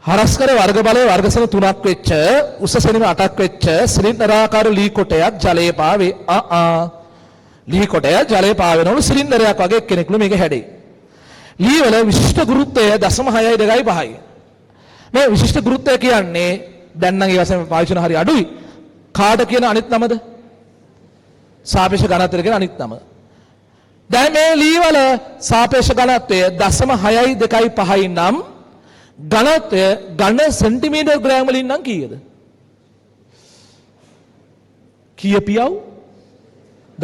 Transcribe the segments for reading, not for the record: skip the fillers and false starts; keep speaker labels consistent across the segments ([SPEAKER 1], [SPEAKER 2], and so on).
[SPEAKER 1] හරස්කර වර්ග බලය වර්ගසම 3ක් වෙච්ච උස සෙනීම 8ක් වෙච්ච සිලින්ඩරාකාර ලී කොටයක් ජලයේ පාවේ. ලී කොටය ජලයේ පාවෙනවලු සිලින්ඩරයක් වගේ එක්කෙනෙක්ලු මේක හැඩේ. ලී වල විශිෂ්ට ගුරුත්වය 0.625යි. මේ විශිෂ්ට ගුරුත්වය කියන්නේ දැන් නම් ඒ වශයෙන් පාවිච්චි කරන හරි අඩුයි. කාට කියන අනිත් නමද? සාපේක්ෂ ඝනත්වය කියන අනිත් නම. දැන් මේ ලී වල සාපේක්ෂ ඝනත්වය 0.625යි නම් ඝනත්වය ඝන සෙන්ටිමීටර් ග්‍රෑම් වලින් නම් කීයද? කීය පියව්?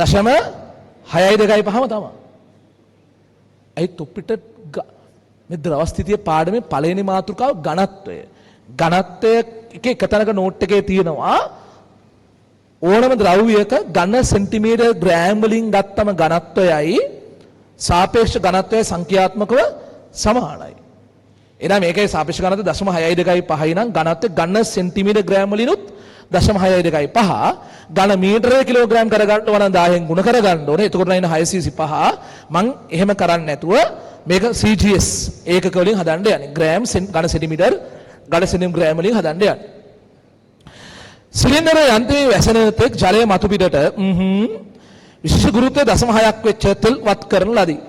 [SPEAKER 1] 0.625ම තමයි. ඒ තොප්පිට මේ ද්‍රව ස්ථිතිය පාඩමේ පළවෙනි මාතෘකාව ඝනත්වය. ඝනත්වය එක තැනක නෝට් එකේ තියෙනවා ඕනම ද්‍රව්‍යයක ඝන සෙන්ටිමීටර් ග්‍රෑම් වලින් ගත්තම ඝනත්වයයි සාපේක්ෂ ඝනත්වයයි සංඛ්‍යාත්මකව සමානයි. එහෙනම් මේකේ සාපේක්ෂ ඝනත්වය 0.625යි නම් ඝනත්වය ඝන සෙන්ටිමීටර් ග්‍රෑම් වලිනුත් 0.625 ඝන මීටරය කිලෝග්‍රෑම් කරගන්න ඕන නම් 10න් ගුණ කරගන්න ඕනේ. එතකොට නයින 625 මං එහෙම කරන්නේ නැතුව මේක CGS ඒකක වලින් හදන්න යන්නේ. ග්‍රෑම් ඝන සෙන්ටිමීටර් ඝන සෙන්ටිමීටර් ග්‍රෑම් වලින් හදන්න යන්නේ. සිලින්ඩරය යන්ත්‍රයේ වැසෙන තෙක් ජලය මතු පිටට විශේෂ ගුරුත්වය 0.6ක් වෙච්ච තෙල් වත් කරන ලදී.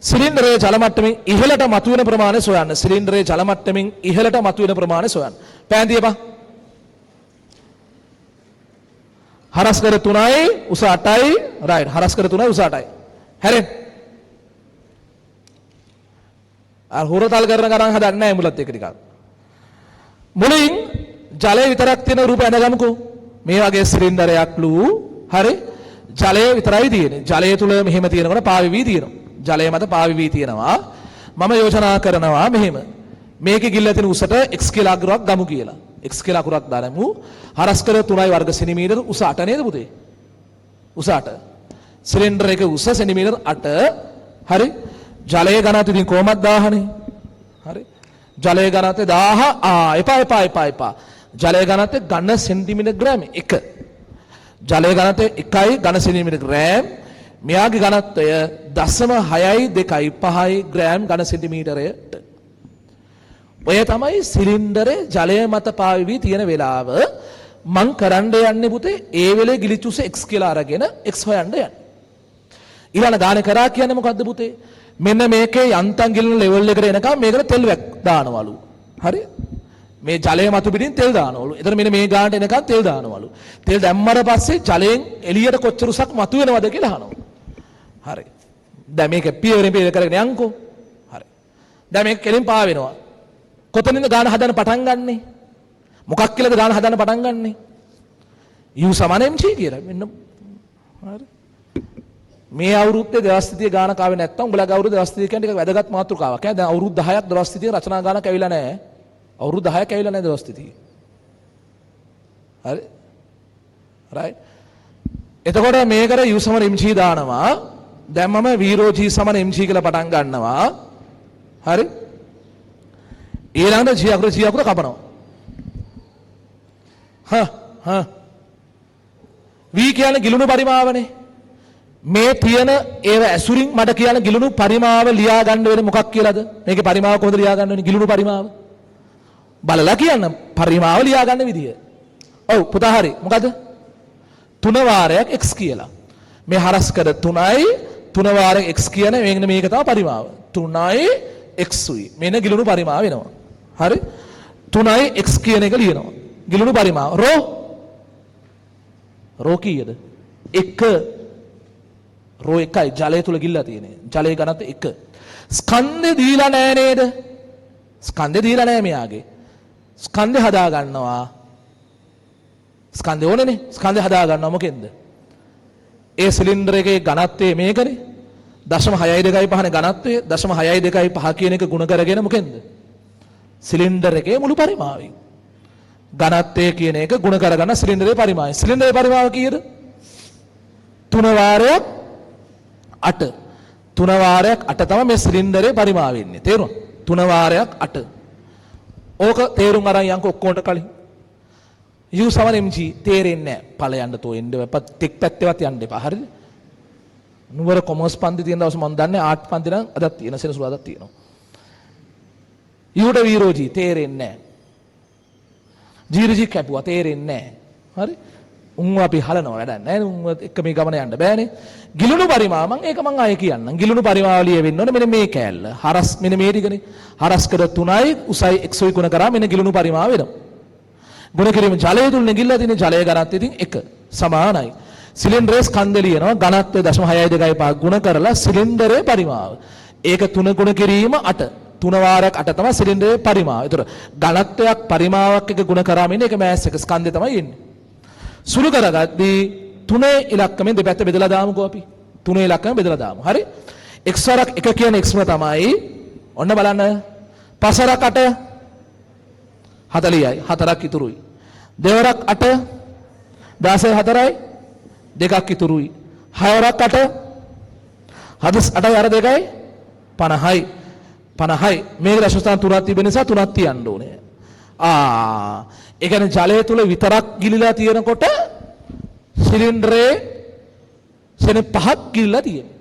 [SPEAKER 1] සිලින්ඩරයේ ජල මට්ටමින් ඉහළට මතුවෙන ප්‍රමාණය සොයන්න. සිලින්ඩරයේ ජල මට්ටමින් ඉහළට මතුවෙන ප්‍රමාණය සොයන්න. පෑන්තියපා. හරස්කර 3යි උස 8යි රයිට්. හරස්කර 3යි උස 8යි. හැරෙන්න. හොරතල් කරන ගණන් හදන්නේ නැහැ මුලත් එක ටිකක්. මුලින් ජලය විතරක් තියෙන රූප ඇඳගමුකෝ. මේ වගේ සිලින්ඩරයක්ලු හරි ජලය විතරයි තියෙන්නේ. ජලය තුල මෙහෙම තියෙනකොට පාවිවි තියෙනවා. ජලය මත පාවිවි තියෙනවා. මම යෝජනා කරනවා මෙහෙම. මේකේ ගිල්ල තියෙන උසට x කියලා අගුරක් ගමු කියලා. x කියලා අගුරක් දාලමු. හරස්කර 3යි වර්ග සෙන්ටිමීටර උස 8 නේද පුතේ? උස 8. සිලින්ඩර් එක උස සෙන්ටිමීටර 8. හරි. ජලයේ ඝනත්වය ඉතින් කොහොමද 1000නේ? හරි. ජලයේ ඝනත්වය 1000 එපා. ජලයේ ඝනත්වය ඝන සෙන්ටිමීටර ග්‍රෑම් 1. ජලයේ ඝනත්වය 1යි ඝන සෙන්ටිමීටර ග්‍රෑම්. මෙයාගේ ඝනත්වය 0.625යි ග්‍රෑම් ඝන සෙන්ටිමීටරයට. ඔය තමයි සිලින්ඩරේ ජලය මත පාවිවි තියෙන වෙලාව මං කරන්න යන්නේ පුතේ ඒ වෙලේ ගිලිච්චුස x කියලා අරගෙන x හොයන්න යන්නේ. ඊළඟ ගාන කරා කියන්නේ මොකද්ද පුතේ? මෙන්න මේකේ යන්තම් ගිලන ලෙවල් එකට එනකම් මේකට තෙල් දානවලු. හරි? මේ ජලය මතු පිටින් තෙල් දානවලු. එතන මෙන්න මේ ගානට එනකම් තෙල් දානවලු. තෙල් දැම්මර පස්සේ ජලයෙන් එළියට කොච්චර උසක් මතු වෙනවද කියලා අහනවා. හරි. දැන් මේක පියවරෙන් පියවර කරගෙන යන්කෝ. හරි. දැන් මේක කෙලින් පාවෙනවා. කොතනින්ද ගාන හදන්න පටන් ගන්නෙ? මොකක් කියලාද ගාන හදන්න පටන් ගන්නෙ? U = mc කියලා. මෙන්න හරි. මේ අවුරුද්දේ දවස්තිතිය ගානක් ආවේ නැත්තම් උඹලගේ අවුරුද්දේ දවස්තිතිය කියන්නේ ටිකක් වැදගත් මාතෘකාවක්. දැන් අවුරුදු 10ක් දවස්තිතිය රචනා ගානක් ඇවිල්ලා නැහැ. අවුරුදු 10ක් ඇවිල්ලා නැහැ දවස්තිතිය. හරි. රයිට්. එතකොට මේකට U = mc දානවා. දැන් මම 0g = mc කියලා පටන් ගන්නවා. හරි. ඊළඟට g අකුර කපනවා. v කියන්නේ ගිලුණු පරිමාවනේ. මේ තියෙන ඒව ඇසුරින් මට කියන ගිලුණු පරිමාව ලියා ගන්න වෙන්නේ මොකක් කියලාද? මේකේ පරිමාව කොහොමද ලියා ගන්න වෙන්නේ? ගිලුණු පරිමාව. බලලා කියන්න පරිමාව ලියා ගන්න විදිය. ඔව් පුතා හරි. මොකද? 3 වාරයක් x කියලා. මේ හරස්කර 3යි 3 වාරයක් x කියන මේක තමයි පරිමාව. 3යි x උයි. මෙන්න ගිලුණු පරිමාව වෙනවා. හරි? 3යි x කියන එක ලියනවා. ගිලුණු පරිමාව. රෝ කීයද? 1. රෝ 1යි ජලය තුල ගිල්ලා තියෙන්නේ. ජලයේ ඝනත්වය 1. ස්කන්ධේ දීලා නැහැ නේද? ස්කන්ධේ දීලා නැහැ මෙයාගේ. ස්කන්ධේ හදා ගන්නවා. ස්කන්ධේ ඕනේනේ. ස්කන්ධේ හදා ගන්නවා මොකෙන්ද? ඒ සිලින්ඩර් එකේ ඝනත්වය මේකනේ. 0.625 නේ ඝනත්වය. 0.625 කියන එක ගුණ කරගෙන මොකෙන්ද? සිලින්ඩර් එකේ මුළු පරිමාවයි. ඝනත්වය කියන එක ගුණ කරගන්න සිලින්ඩරේ පරිමාවයි. සිලින්ඩරේ පරිමාව කීයද? 3 වාරයක් 8. 3 වාරයක් 8 තමයි මේ සිලින්ඩරේ පරිමාව වෙන්නේ. තේරුණා? 3 වාරයක් 8. ඕක තේරුම් අරන් යන්කො ඔක්කොන්ට කලින්. U = mg තේරෙන්නේ නැහැ. ඵල යන්න තෝ එන්න එපා. ටෙක් පැත්තේවත් යන්න එපා. හරිද? නුවර කොමර්ස් පන්ති තියෙන දවස් මම දන්නේ ආර්ට් පන්ති නම් අදත් තියෙන සෙනසුරාදාත් තියෙනවා. ඊට විරෝජී තේරෙන්නේ නැහැ. ජීරජී කැපුවා තේරෙන්නේ නැහැ. හරි? උන්ව අපි හලනවා වැඩක් නැහැ. උන්ව එක්ක මේ ගමන යන්න බෑනේ. ගිලුණු පරිමාව ඒක මං ආයේ කියන්නම්. ගිලුණු පරිමාවලිය වෙන්න ඕනේ මෙන්න මේ කෑල්ල. හරස් මෙන්න මේ ටිකනේ. හරස්කඩ 3යි උසයි x ගුණ කරා මෙන්න ගිලුණු පරිමාව වෙනවා. ගුණ කිරීම ජලය තුල නැගිලා තියෙන ජලය ඝනත්වය ඉතින් 1 සමානයි. සිලින්ඩරේ ස්කන්ධය ලියනවා ඝනත්වය 0.625 ගුණ කරලා සිලින්ඩරේ පරිමාව. ඒක 3 ගුණ කිරීම 8. 3 වාරයක් 8 තමයි සිලින්ඩරේ පරිමාව. ඒතර ඝනත්වයක් පරිමාවක් එක ගුණ කරාම ඉන්නේ ඒක මෑස් එක ස්කන්ධය තමයි එන්නේ. සුළු කරගද්දී 3 ඉලක්කමෙන් දෙපැත්ත බෙදලා දාමුකෝ අපි. 3 ඉලක්කම බෙදලා දාමු. හරි? x වරක් 1 කියන x ම තමයි. ඔන්න බලන්න. 5 වරක් 8 40යි. 4ක් ඉතුරුයි. 2 වරක් 8 16යි 4යි. 2ක් ඉතුරුයි. 6 වරක් 8 8යි අර 2යි 50යි. 50යි. මේක රසස්ථාන 3ක් තිබෙන නිසා 3ක් තියන්න ඕනේ. ඒ කියන්නේ ජලය තුල විතරක් ගිලිලා තියෙනකොට සිලින්ඩරේ සෙන 5ක් ගිලිලා තියෙනවා.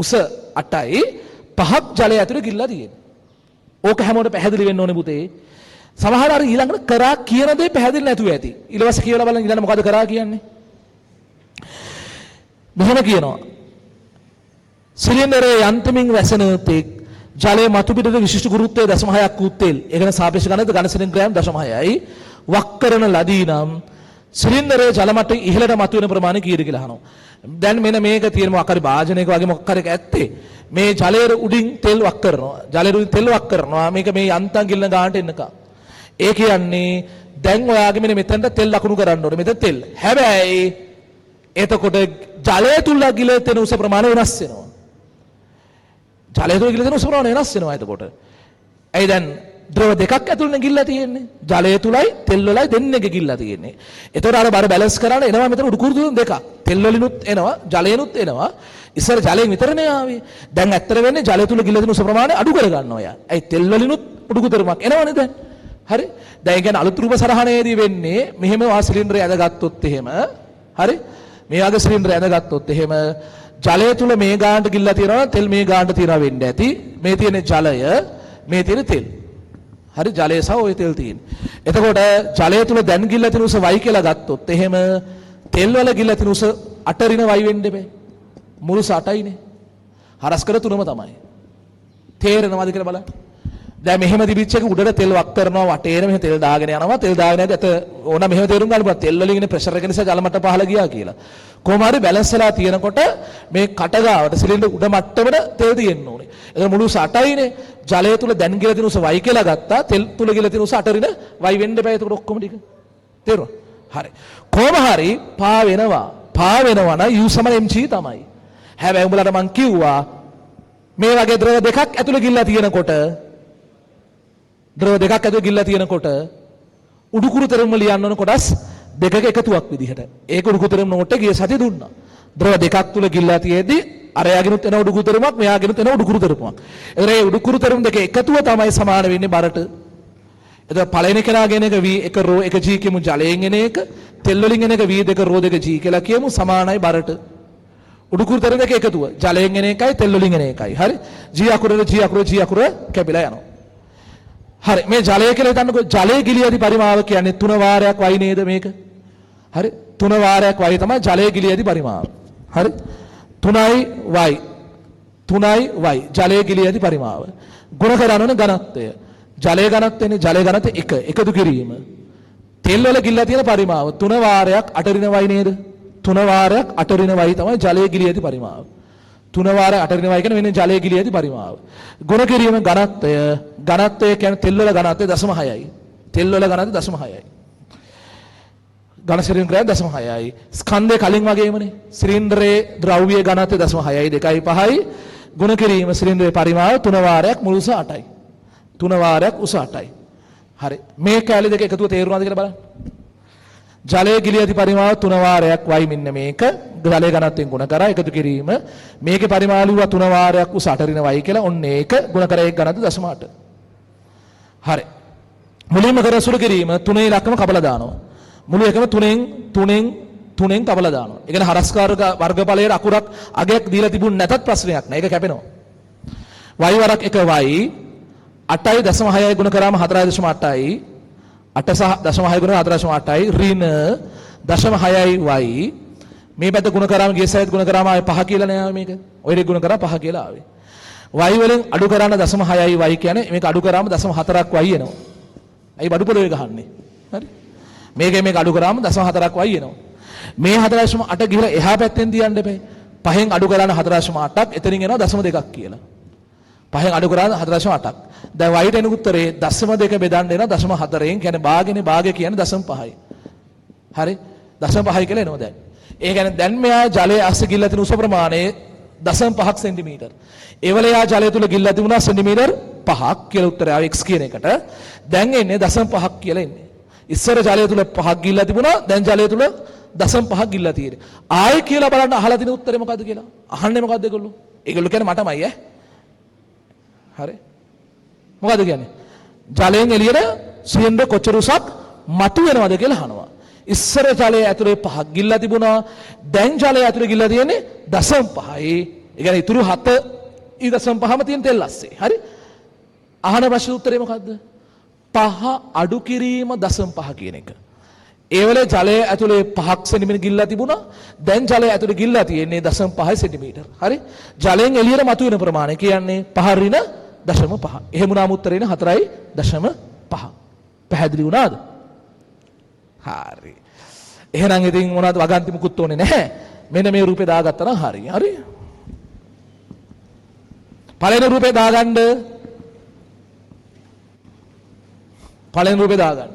[SPEAKER 1] උස 8යි 5ක් ජලය ඇතුලේ ගිලිලා තියෙනවා. ඕක හැමෝටම පැහැදිලි වෙන්න ඕනේ පුතේ. සමහර අර ඊළඟට කරා කියන දේ පැහැදිලි නැතුව ඇති. ඊළඟට කියලා බලන්න ඊළඟ මොකද කරා කියන්නේ? මෙහෙම කියනවා. සිලින්ඩරේ යන්ත්‍රමින් වැසෙන තෙක් ජලයේ මතු පිටට විශිෂ්ට ගුරුත්වය 0.6ක් වූ තෙල්. ඒ කියන්නේ සාපේක්ෂ ඝනත්වය ඝන සෙන්ටිග්‍රෑම් 0.6යි. වක් කරන ලදී නම් සිලින්ඩරයේ ජල මට්ටම ඉහළට මතුවෙන ප්‍රමාණය කීයද කියලා අහනවා. දැන් මෙන්න මේක තියෙන මොකක් හරි භාජනයක වගේ මොකක් හරි ඇත්තේ. මේ ජලයේ උඩින් තෙල් වක් කරනවා. ජලයේ උඩින් තෙල් වක් කරනවා. මේක මේ යන්තම් ගිල්ලන ගානට එන්නකම්. ඒ කියන්නේ දැන් ඔයාගේ මෙන්න මෙතනට තෙල් ලකුණු කරන්න ඕනේ. මෙතන තෙල්. හැබැයි එතකොට ජලය තුල ගිලෙන තෙල් උස ප්‍රමාණය වෙනස් වෙනවා. ජලය තුල ගිලෙන උස ප්‍රමාණය වෙනස් වෙනවා එතකොට. ඇයි දැන් ද්‍රව දෙකක් ඇතුළේ ගිල්ලා තියෙන්නේ. ජලය තුලයි තෙල් වලයි දෙන්නේක ගිල්ලා තියෙන්නේ. එතකොට අර බර බැලන්ස් කරලා එනවා මෙතන උඩු කුරුදු දෙකක්. තෙල් වලිනුත් එනවා, ජලයෙනුත් එනවා. ඉස්සර ජලයෙන් විතරනේ ආවේ. දැන් ඇත්තට වෙන්නේ ජලය තුල ගිල්ලා තියෙන උස ප්‍රමාණය අඩු කර ගන්නවා යා. ඇයි තෙල් වලිනුත් උඩු කුතරමක් එනවනේ දැන්. හරි? දැන් කියන්නේ අලුත් රූප සරහණේදී වෙන්නේ මෙහෙම වා සිලින්ඩරය ඇදගත්තොත් එහෙම. හරි? මේ වගේ සිලින්ඩරය ඇදගත්තොත් එහෙම ජලය තුල මේ ගානට ගිල්ලා තියෙනවා තෙල් මේ ගානට තියනවා වෙන්න ඇති. මේ තියෙන ජලය, මේ තියෙන තෙල්. හරි ජලය සහ ඔය තෙල් තියෙන්නේ. එතකොට ජලය තුල දැන් ගිල්ලා තියෙන උස y කියලා ගත්තොත් එහෙම තෙල් වල ගිල්ලා තියෙන උස 8 ඍණ y වෙන්න බෑ. මුළු 8යිනේ. හරස් කර 3ම තමයි. තේරෙනවද කියලා බලන්න. දැන් මෙහෙම තිබිච්ච එක උඩට තෙල් වක් කරනවා වටේන මෙහෙම තෙල් දාගෙන යනවා. තෙල් දාගෙන යද්දි ඕන මෙහෙම තේරුම් ගන්න පුළුවන්. තෙල් වලින් එන ප්‍රෙෂර් එක නිසා ජල මට්ටම පහළ ගියා කියලා. කොහොම හරි බැලන්ස් වෙලා තියෙනකොට මේ කට ගාවට සිලින්ඩර් උඩ මට්ටමට තෙල් තියෙන්න ඕනේ. ඒක මුළු 8යිනේ. ජලය තුල දැන් ගිල තියෙන උස y කියලා ගත්තා. තෙල් තුල ගිල තියෙන උස 8 රින y වෙන්න බෑ. ඒක ඔක්කොම ටික. තේරුණා? හරි. කොහොම හරි පා වෙනවා නම් u mg තමයි. හැබැයි උඹලට මං කිව්වා මේ වගේ ද්‍රව දෙකක් ඇතුලේ ගිල්ලා තියෙනකොට උඩුකුරුතරම ලියන්න ඕන කොටස් දෙකක එකතුවක් විදිහට. ඒක උඩුකුරුතරම නෝට් එක ගිය සතිය දුන්නා. ද්‍රව දෙකක් තුල ගිල්ලා තියෙද්දි අරයාගෙනුත් එන උඩුකුරුතරමක් මෙයාගෙනුත් එන උඩුකුරුතරමක්. ඒතර ඒ උඩුකුරුතරම දෙක එකතුව තමයි සමාන වෙන්නේ බරට. එතකොට පළවෙනි කෙනාගෙන එක v1 ρ 1 g කියමු ජලයෙන් එන එක. තෙල් වලින් එන එක v2 ρ 2 g කියලා කියමු සමානයි බරට. උඩුකුරුතරම දෙක එකතුව ජලයෙන් එන එකයි තෙල් වලින් එන එකයි. හරි? g අකුර කැපිලා යනවා. හරි මේ ජලය කියලා හිතන්නකෝ ජලයේ ගිලියදී පරිමාව කියන්නේ 3 වාරයක් වයි නේද මේක? හරි 3 වාරයක් වයි තමයි ජලයේ ගිලියදී පරිමාව. හරි 3යි y ජලයේ ගිලියදී පරිමාව. ගුණ කරනවන ඝනත්වය. ජලයේ ඝනත්වයනේ ජලයේ ඝනත්වය 1 එකතු කිරීම. තෙල් වල ගිල්ලා තියෙන පරිමාව 3 වාරයක් 8 රින y නේද? 3 වාරයක් 8 රින y තමයි ජලයේ ගිලියදී පරිමාව. 3 වාරයක් 8 රින y කියන්නේ වෙන්නේ ජලයේ ගිලියදී පරිමාව. ගුණ කිරීම ඝනත්වය කියන්නේ තෙල් වල ඝනත්වය 0.6යි. තෙල් වල ඝනත්වය 0.6යි. ඝන සිලින්ඩරය 0.6යි. ස්කන්ධය කලින් වගේමනේ. සිලින්ඩරයේ ද්‍රව්‍ය ඝනත්වය 0.6යි 2.5යි. ගුණ කිරීම සිලින්ඩරයේ පරිමාව 3 වාරයක් මුළු උස 8යි. 3 වාරයක් උස 8යි. හරි. මේ කැලේ දෙක එකතුව තේරුණාද කියලා බලන්න. ජලයේ ගිලියදී පරිමාව 3 වාරයක් වයි මෙන්න මේක. ජලයේ ඝනත්වයෙන් ගුණ කරා එකතු කිරීම. මේකේ පරිමාණු 3 වාරයක් උස 8 රින වයි කියලා ඔන්න ඒක ගුණ කරා ඒක ඝනත්වය 0.8. හරි. මුලින්ම කර සුළු කිරීම 3 ඉලක්කම කපලා දානවා. මුළු එකම 3න් කපලා දානවා. ඒ කියන්නේ හරස්කාරක වර්ගඵලයේ අකුරක් අගයක් දීලා තිබුණ නැතත් ප්‍රශ්නයක් නෑ. ඒක කැපෙනවා. y වරක් 1 y 8යි දශම 6යි ගුණ කරාම 4.8යි 8 සහ දශම 6 ගුණ 4.8යි ඍණ දශම 6යි y මේ පැත්ත ගුණ කරාම ගිය සැරේත් ගුණ කරාම ආයේ 5 කියලා නෑ මේක. ඔය දෙක ගුණ කරා 5 කියලා ආවේ. y වලින් අඩු කරාන දශම 6යි y කියන්නේ මේක අඩු කරාම දශම 4ක් y එනවා. අයි බඩු පොළවේ ගහන්නේ. හරි. මේක අඩු කරාම දශම 4ක් y එනවා. මේ 4.8 ගිහලා එහා පැත්තෙන් තියන්න එපේ. 5න් අඩු කරාන 4.8ක් එතනින් එනවා දශම 2ක් කියලා. 5න් අඩු කරාන 4.8ක්. දැන් y ට එන උත්තරේ දශම 2 බෙදන්න එනවා දශම 4න් කියන්නේ භාගය කියන්නේ දශම 5යි. හරි. දශම 5යි කියලා එනවා දැන්. ඒ කියන්නේ දැන් මෙයා ජලයේ අස්ස ගිල්ලා තියෙන උස ප්‍රමාණය දශම 5ක් සෙන්ටිමීටර්. ඒ වල යා ජලය තුල ගිල්ලා තිබුණා සෙන්ටිමීටර් 5ක් කියලා උත්තරය ආව x කියන එකට. දැන් එන්නේ දශම 5ක් කියලා එන්නේ. ඉස්සර ජලය තුල 5ක් ගිල්ලා තිබුණා දැන් ජලය තුල දශම 5ක් ගිල්ලා තියෙන්නේ. ආයෙ කියලා බලන්න අහලා තියෙන උත්තරේ මොකද්ද කියලා. අහන්නේ මොකද්ද ඒගොල්ලෝ? ඒගොල්ලෝ කියන්නේ මටමයි ඈ. හරි. මොකද්ද කියන්නේ? ජලයෙන් එළියට සිලින්ඩර් කොච්චර උසක් මතු වෙනවද කියලා අහනවා. ඉස්සර ජලය ඇතුලේ 5ක් ගිල්ලා තිබුණා. දැන් ජලය ඇතුලේ ගිල්ලා තියෙන්නේ දශම 5යි. ඒ කියන්නේ ඉතුරු 7 ඊ දශම 5ම තියෙන තෙල් අස්සේ. හරි? අහන ප්‍රශ්න උත්තරේ මොකද්ද? 5 අඩු කිරීම දශම 5 කියන එක. ඒ වෙලේ ජලය ඇතුලේ 5ක් සෙන්ටිමීටර ගිල්ලා තිබුණා. දැන් ජලය ඇතුලේ ගිල්ලා තියෙන්නේ දශම 5 සෙන්ටිමීටර. හරි? ජලයෙන් එළියට මතුවෙන ප්‍රමාණය කියන්නේ 5 ඍණ දශම 5. එහෙම වුණාම උත්තරේ 4.5. පැහැදිලි වුණාද? හරි. එහෙනම් ඉතින් මොනවද වගන්ති මුකුත් ඕනේ නැහැ. මෙන්න මේ රූපේ දාගත්තා නම් හරි. හරි. පළවෙනි රූපේ දාගන්න. පළවෙනි රූපේ දාගන්න.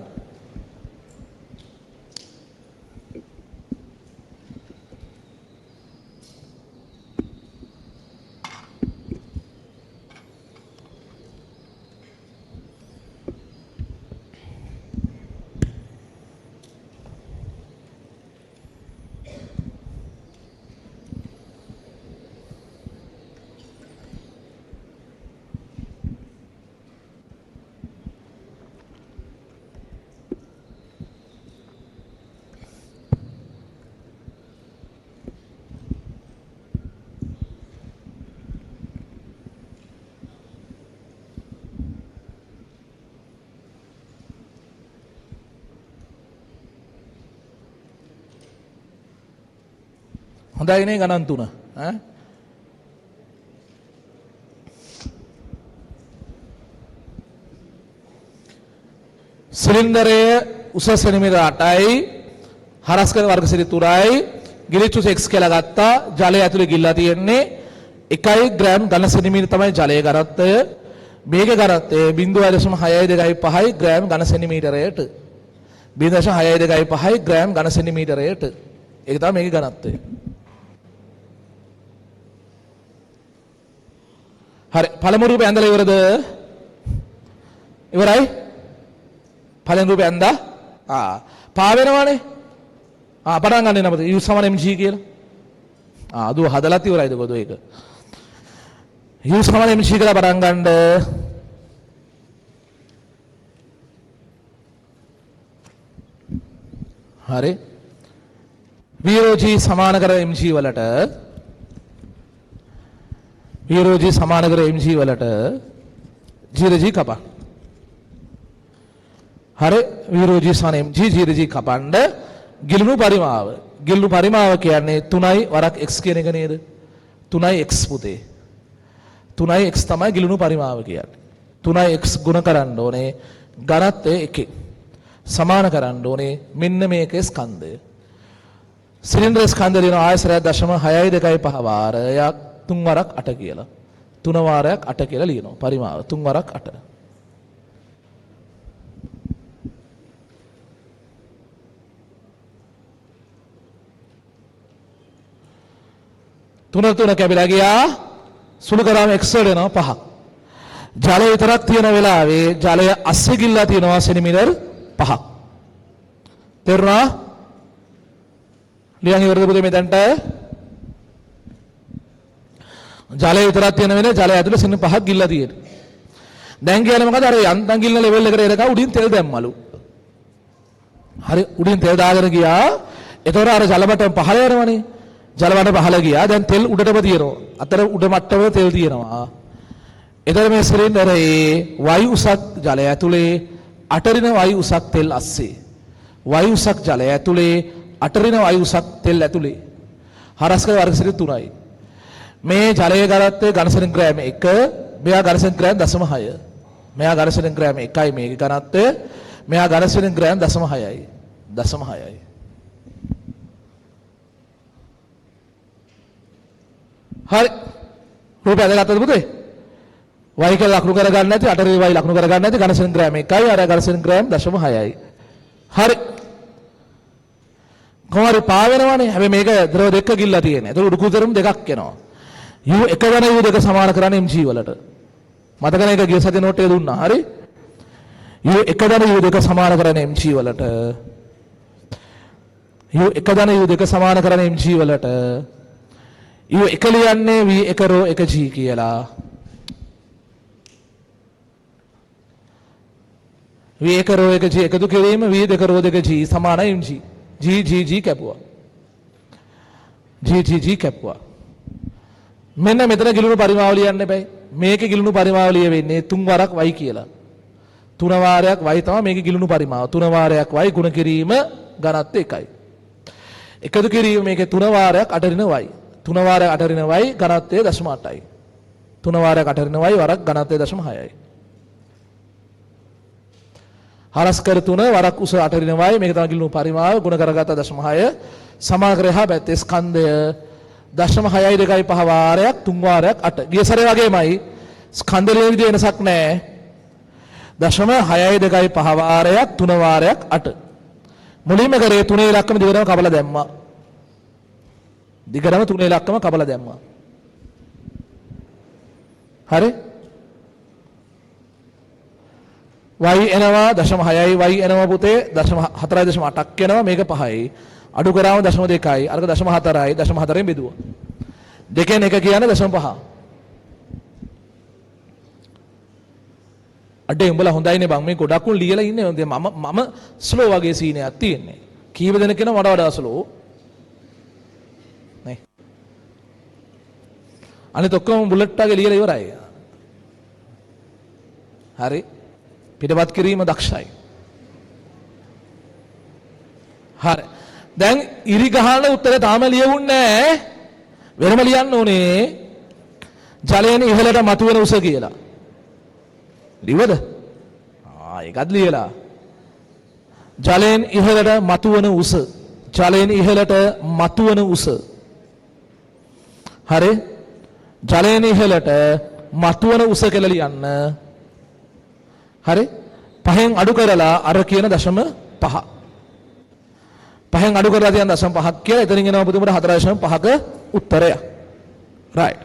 [SPEAKER 1] හොඳයි නේ ගණන් තුන. ඈ සිලින්ඩරයේ උස සෙන්ටිමීටර 8යි හරස්කර වර්ග සිරි 3යි ගිලිච්චුස x කියලා ගත්තා. ජලය ඇතුලේ ගිල්ලා තියෙන්නේ 1 ග්‍රෑම් ඝන සෙන්ටිමීටර තමයි ජලයේ ඝනත්වය. මේකේ ඝනත්වය 0.625යි ග්‍රෑම් ඝන සෙන්ටිමීටරයට. 0.625යි ග්‍රෑම් ඝන සෙන්ටිමීටරයට. ඒක තමයි මේකේ ඝනත්වය. හරි පළමු රූපේ ඇඳලා ඉවරද? ඉවරයි? පළවෙනි රූපේ ඇඳා? පා වෙනවනේ. පටන් ගන්න නේද? u = mg කියලා. අදුව හදලත් ඉවරයිද කොහොද ඒක? u = mg කියලා පටන් ගන්න. හරි. v/g සමාන කර mg වලට v/g සමාන කර mg වලට g/g කපන්න. හරි v/g සමාන mg g/g කපන්න. ගිලුණු පරිමාව. ගිලුණු පරිමාව කියන්නේ 3යි වරක් x කියන එක නේද? 3යි x පුතේ. 3යි x තමයි ගිලුණු පරිමාව කියන්නේ. 3යි x ගුණ කරන්න ඕනේ ඝනත්වය 1. සමාන කරන්න ඕනේ මෙන්න මේකේ ස්කන්ධය. සිලින්ඩර් ස්කන්ධය දෙන ආයතනය 0.625 වාරයක් 3 වරක් 8 කියලා. 3 වාරයක් 8 කියලා ලියනවා. පරිමාව 3 වරක් 8. තුන කැපිලා ගියා. සුළු කරාම x වල එනවා 5ක්. ජලය විතරක් තියෙන වෙලාවේ ජලය අස්සේ ගිල්ලා තියෙනවා සෙන්ටිමීටර් 5ක්. තේරුණා? ලියන් ඉවරද පුතේ මෙතනට? ජලය විතරක් තියෙන වෙලාවේ ජලය ඇතුලේ සෙන්ටිමීටර් 5ක් ගිල්ලා තියෙනවා. දැන් කියන්නේ මොකද? අර යන්තම් ගිල්න ලෙවල් එකට එනකම් උඩින් තෙල් දැම්මලු. හරි උඩින් තෙල් දාගෙන ගියා. ඒතකොට අර ජල මට්ටම පහළ යනවනේ. ජල මට්ටම පහළ ගියා. දැන් තෙල් උඩටම තියෙනවා. අතර උඩ මට්ටමේ තෙල් තියෙනවා. එතන මේ සිලින්ඩරයේ වායු උසක් ජලය ඇතුලේ අටරින වායු උසක් තෙල් අස්සේ. වායු උසක් ජලය ඇතුලේ අටරින වායු උසක් තෙල් ඇතුලේ. හරස්ක වර්ග සිට 3යි. මේ ජලයේ ඝනත්වය ඝන සෙන්ටිග්‍රෑම් 1, මෙයා ඝන සෙන්ටිග්‍රෑම් 0.6. මෙයා ඝන සෙන්ටිග්‍රෑම් 1යි මේකේ ඝනත්වය. මෙයා ඝන සෙන්ටිග්‍රෑම් 0.6යි. 0.6යි. හරි. රූපය අදගත්තද පුතේ? y කියලා ලකුණු කරගන්න නැති අටරේ y ලකුණු කරගන්න නැති ඝන සෙන්ටිග්‍රෑම් 1යි අර ඝන සෙන්ටිග්‍රෑම් 0.6යි. හරි. කොහොමද පාවෙනවනේ. හැබැයි මේක ද්‍රව දෙක ගිල්ලා තියෙනවා. ඒක උඩු කුතරම් දෙකක් එනවා. u එක වෙන u දෙක සමාන කරන්නේ mg වලට. මතක නේද ගිය සතියේ නෝට් එක දුන්නා. හරි. u එක වෙන u දෙක සමාන කරන්නේ mg වලට. u එක වෙන u දෙක සමාන කරන්නේ mg වලට. u එක ලියන්නේ v1 රෝ 1 g කියලා. v1 රෝ 1 g එකතු කිරීම v2 රෝ 2 g සමානයි mg. g කැපුවා. g කැපුවා. මෙන්න මෙතන ගිලුණු පරිමාව ලියන්න එපයි. මේකේ ගිලුණු පරිමාව ලියෙන්නේ 3 වරක් y කියලා. 3 වාරයක් y තමයි මේකේ ගිලුණු පරිමාව. 3 වාරයක් y ගුණ කිරීම ඝනත්වය 1යි. එකතු කිරීම මේකේ 3 වාරයක් අටරින y. 3 වාරයක් අටරින y ඝනත්වය 0.8යි. 3 වාරයක් අටරින y වරක් ඝනත්වය 0.6යි. හරස්කර 3 වරක් උස අටරින y මේක තමයි ගිලුණු පරිමාව ගුණ කරගත්ත 0.6 සමාග්‍රය හා පැත්තේ ස්කන්ධය 0.6යි 2යි 5 වාරයක් 3 වාරයක් 8. ගිය සැරේ වගේමයි ස්කන්ධවල විදිහ වෙනසක් නැහැ. 0.6යි 2යි 5 වාරයක් 3 වාරයක් 8. මුලින්ම කරේ 3 ඉලක්කම දිගටම කපලා දැම්මා. දිගටම 3 ඉලක්කම කපලා දැම්මා. හරි? y එනවා 0.6යි y එනවා පුතේ 4.8ක් එනවා මේක 5යි. අඩු කරාම 0.2යි අරක 0.4යි 0.4ෙන් බෙදුවා. දෙකෙන් එක කියන්නේ 0.5. අඩේ උඹලා හොඳයිනේ බං මේ ගොඩක් උන් ලියලා ඉන්නේ. මම ස්ලෝ වගේ සීනයක් තියෙන්නේ. කීප දෙනෙක් කියනවා මට වඩා ස්ලෝ. නේ. අනිත් ඔක්කොම බුලට් එකේ ලියලා ඉවරයි. හරි. පිටපත් කිරීම දක්ෂයි. හරි. දැන් ඉරි ගහන උත්තරේ තාම ලියවුන්නේ නැහැ. වෙනම ලියන්න ඕනේ. ජලයෙන් ඉහළට මතුවෙන උස කියලා. ලිවද? ඒකත් ලියලා. ජලයෙන් ඉහළට මතුවෙන උස. ජලයෙන් ඉහළට මතුවෙන උස. හරි. ජලයෙන් ඉහළට මතුවෙන උස කියලා ලියන්න. හරි. 5න් අඩු කරලා අර කියන 0.5. 5න් අඩු කරලා තියන 0.5ක් කියලා එතනින් එනවා පුදුමට 4.5ක උත්තරය. right.